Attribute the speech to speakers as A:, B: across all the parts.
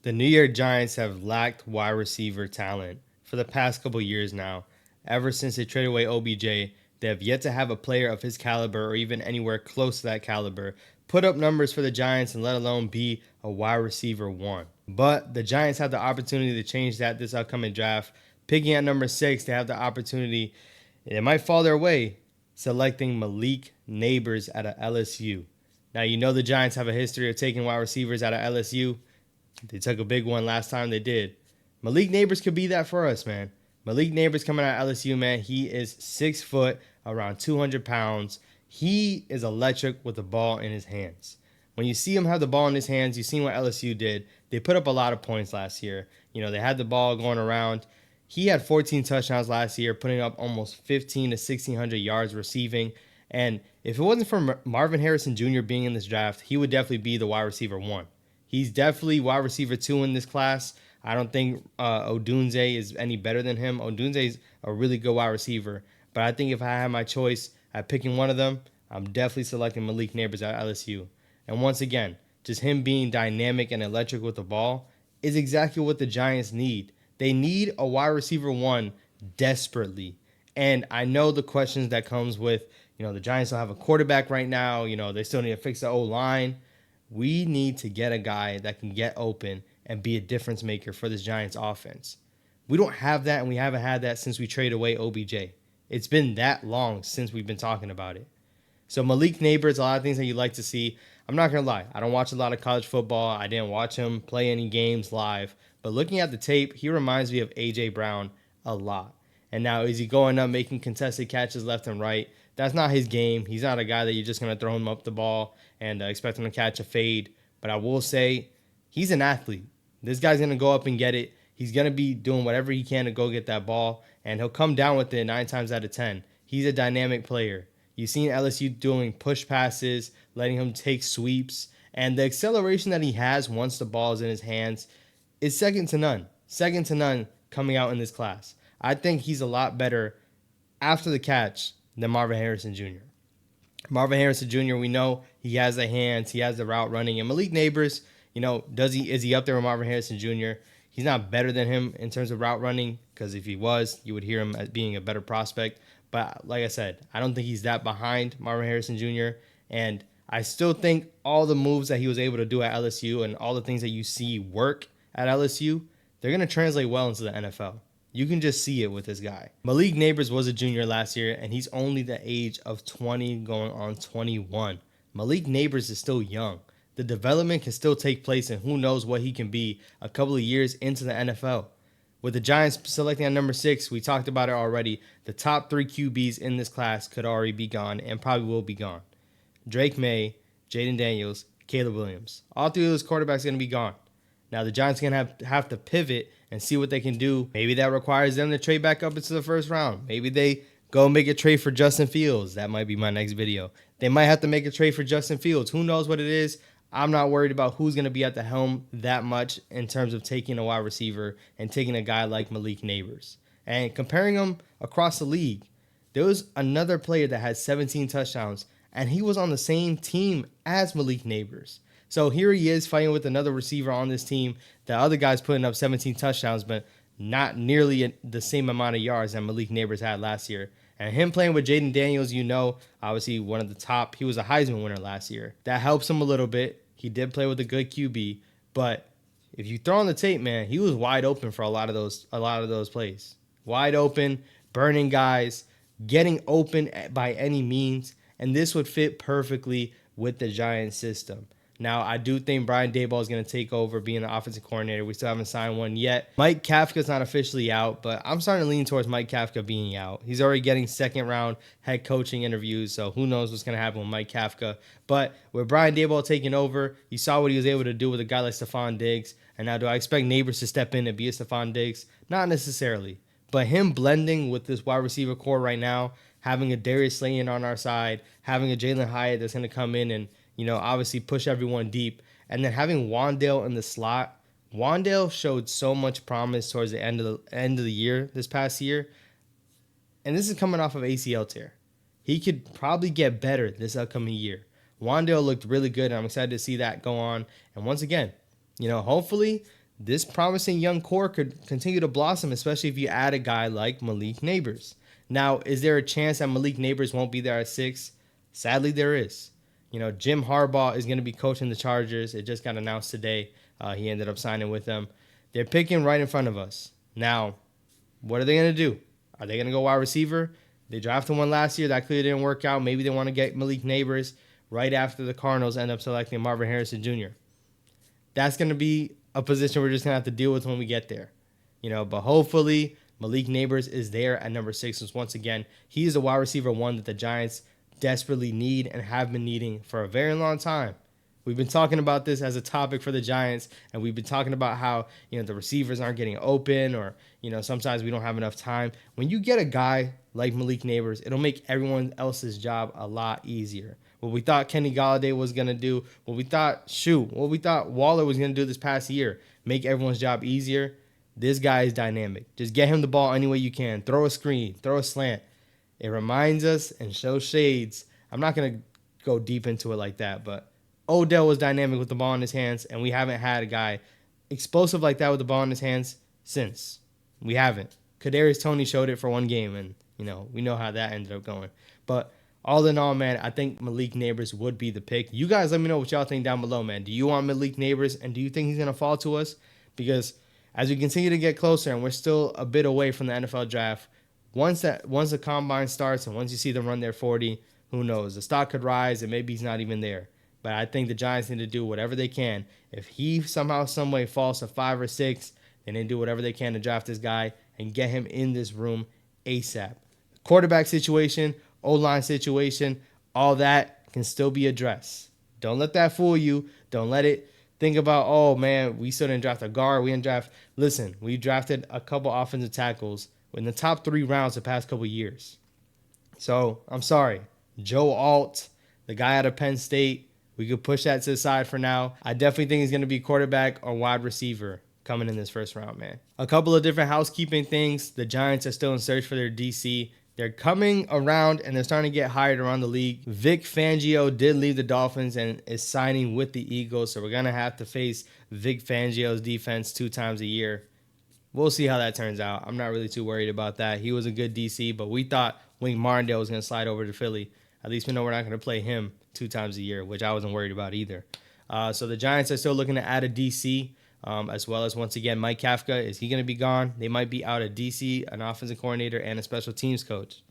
A: The New York Giants have lacked wide receiver talent for the past couple years now. Ever since they traded away OBJ, they have yet to have a player of his caliber or even anywhere close to that caliber put up numbers for the Giants and let alone be a wide receiver one. But the Giants have the opportunity to change that this upcoming draft. Picking at number 6, they have the opportunity, it might fall their way, selecting Malik Nabers out of LSU. Now, you know the Giants have a history of taking wide receivers out of LSU. They took a big one last time they did. Malik Nabers could be that for us, man. Malik Nabers coming out of LSU, man. He is 6 foot, around 200 pounds. He is electric with the ball in his hands. When you see him have the ball in his hands, you've seen what LSU did. They put up a lot of points last year. You know, they had the ball going around. He had 14 touchdowns last year, putting up almost 15 to 1,600 yards receiving. And if it wasn't for Marvin Harrison Jr. being in this draft, he would definitely be the wide receiver one. He's definitely wide receiver 2 in this class. I don't think Odunze is any better than him. Odunze is a really good wide receiver. But I think if I had my choice at picking one of them, I'm definitely selecting Malik Nabers at LSU. And once again, just him being dynamic and electric with the ball is exactly what the Giants need. They need a wide receiver 1 desperately. And I know the questions that comes with, the Giants don't have a quarterback right now. They still need to fix the O-line. We need to get a guy that can get open and be a difference maker for this Giants offense. We don't have that, and we haven't had that since we traded away OBJ. It's been that long since we've been talking about it. So Malik Nabers, a lot of things that you like to see. I'm not going to lie. I don't watch a lot of college football. I didn't watch him play any games live. But looking at the tape, he reminds me of A.J. Brown a lot. And now is he going up making contested catches left and right? That's not his game. He's not a guy that you're just going to throw him up the ball and expect him to catch a fade. But I will say he's an athlete. This guy's going to go up and get it. He's going to be doing whatever he can to go get that ball, and he'll come down with it 9 times out of 10. He's a dynamic player. You've seen LSU doing push passes, letting him take sweeps, and the acceleration that he has once the ball is in his hands is second to none. Second to none coming out in this class. I think he's a lot better after the catch than Marvin Harrison Jr. Marvin Harrison Jr., we know he has the hands, he has the route running. And Malik Nabers, is he up there with Marvin Harrison Jr.? He's not better than him in terms of route running, because if he was, you would hear him as being a better prospect. But like I said, I don't think he's that behind Marvin Harrison Jr. And I still think all the moves that he was able to do at LSU and all the things that you see work at LSU, they're going to translate well into the NFL. You can just see it with this guy. Malik Nabers was a junior last year, and he's only the age of 20 going on 21. Malik Nabers is still young. The development can still take place, and who knows what he can be a couple of years into the NFL. With the Giants selecting at number 6, we talked about it already. The top 3 QBs in this class could already be gone and probably will be gone. Drake May, Jaden Daniels, Caleb Williams. All 3 of those quarterbacks are going to be gone. Now, the Giants are going to have to pivot and see what they can do. Maybe that requires them to trade back up into the first round. Maybe they go make a trade for Justin Fields. That might be my next video. They might have to make a trade for Justin Fields. Who knows what it is? I'm not worried about who's going to be at the helm that much in terms of taking a wide receiver and taking a guy like Malik Nabers. And comparing them across the league, there was another player that had 17 touchdowns, and he was on the same team as Malik Nabers. So here he is fighting with another receiver on this team. The other guy's putting up 17 touchdowns, but not nearly the same amount of yards that Malik Nabers had last year. And him playing with Jaden Daniels, obviously one of the top. He was a Heisman winner last year. That helps him a little bit. He did play with a good QB, but if you throw on the tape, man, he was wide open for a lot of those plays. Wide open, burning guys, getting open by any means, and this would fit perfectly with the Giants system. Now, I do think Brian Daboll is going to take over being the offensive coordinator. We still haven't signed one yet. Mike Kafka's not officially out, but I'm starting to lean towards Mike Kafka being out. He's already getting second-round head coaching interviews, so who knows what's going to happen with Mike Kafka. But with Brian Daboll taking over, you saw what he was able to do with a guy like Stephon Diggs. And now do I expect Nabers to step in and be a Stephon Diggs? Not necessarily. But him blending with this wide receiver core right now, having a Darius Slayton on our side, having a Jalen Hyatt that's going to come in and obviously push everyone deep. And then having Wan'Dale in the slot. Wan'Dale showed so much promise towards the end of the year, this past year. And this is coming off of ACL tear. He could probably get better this upcoming year. Wan'Dale looked really good, and I'm excited to see that go on. And once again, hopefully this promising young core could continue to blossom, especially if you add a guy like Malik Nabers. Now, is there a chance that Malik Nabers won't be there at 6? Sadly, there is. Jim Harbaugh is going to be coaching the Chargers. It just got announced today. He ended up signing with them. They're picking right in front of us. Now, what are they going to do? Are they going to go wide receiver? They drafted one last year. That clearly didn't work out. Maybe they want to get Malik Nabers right after the Cardinals end up selecting Marvin Harrison Jr. That's going to be a position we're just going to have to deal with when we get there. But hopefully Malik Nabers is there at number 6. Because once again, he is a wide receiver 1 that the Giants desperately need and have been needing for a very long time. We've been talking about this as a topic for the Giants, and we've been talking about how, the receivers aren't getting open, or, sometimes we don't have enough time. When you get a guy like Malik Nabers, it'll make everyone else's job a lot easier. What we thought Kenny Golladay was going to do, what we thought Waller was going to do this past year, make everyone's job easier. This guy is dynamic. Just get him the ball any way you can. Throw a screen, throw a slant. It reminds us and shows shades. I'm not going to go deep into it like that, but Odell was dynamic with the ball in his hands, and we haven't had a guy explosive like that with the ball in his hands since. We haven't. Kadarius Toney showed it for one game, and, we know how that ended up going. But all in all, man, I think Malik Nabers would be the pick. You guys let me know what y'all think down below, man. Do you want Malik Nabers, and do you think he's going to fall to us? Because as we continue to get closer, and we're still a bit away from the NFL draft, once the combine starts and once you see them run their 40, who knows? The stock could rise and maybe he's not even there. But I think the Giants need to do whatever they can. If he somehow, some way falls to 5 or 6, then they do whatever they can to draft this guy and get him in this room ASAP. Quarterback situation, O-line situation, all that can still be addressed. Don't let that fool you. Don't let it think about, oh, man, we still didn't draft a guard. We didn't draft. Listen, we drafted a couple offensive tackles in the top 3 rounds the past couple years. So, I'm sorry. Joe Alt, the guy out of Penn State, we could push that to the side for now. I definitely think he's going to be quarterback or wide receiver coming in this first round, man. A couple of different housekeeping things. The Giants are still in search for their DC. They're coming around and they're starting to get hired around the league. Vic Fangio did leave the Dolphins and is signing with the Eagles, so we're going to have to face Vic Fangio's defense 2 times a year. We'll see how that turns out. I'm not really too worried about that. He was a good DC, but we thought Wink Martindale was going to slide over to Philly. At least we know we're not going to play him 2 times a year, which I wasn't worried about either. So the Giants are still looking to add a DC, as well as, once again, Mike Kafka. Is he going to be gone? They might be out a DC, an offensive coordinator, and a special teams coach.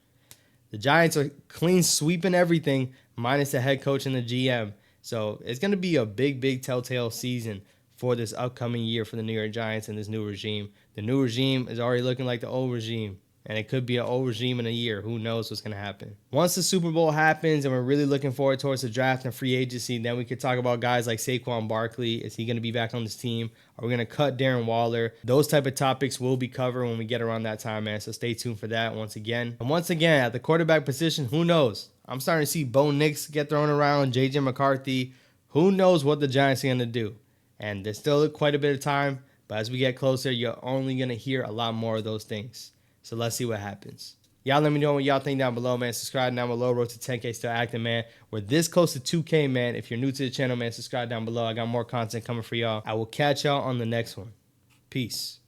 A: The Giants are clean sweeping everything, minus the head coach and the GM. So it's going to be a big, big telltale season for this upcoming year for the New York Giants and this new regime. The new regime is already looking like the old regime, and it could be an old regime in a year. Who knows what's going to happen? Once the Super Bowl happens and we're really looking forward towards the draft and free agency, then we could talk about guys like Saquon Barkley. Is he going to be back on this team? Are we going to cut Darren Waller? Those type of topics will be covered when we get around that time, man. So stay tuned for that once again. And once again, at the quarterback position, who knows? I'm starting to see Bo Nix get thrown around, J.J. McCarthy. Who knows what the Giants are going to do? And there's still quite a bit of time, but as we get closer, you're only going to hear a lot more of those things. So let's see what happens. Y'all let me know what y'all think down below, man. Subscribe down below. Road to 10K still active, man. We're this close to 2K, man. If you're new to the channel, man, subscribe down below. I got more content coming for y'all. I will catch y'all on the next one. Peace.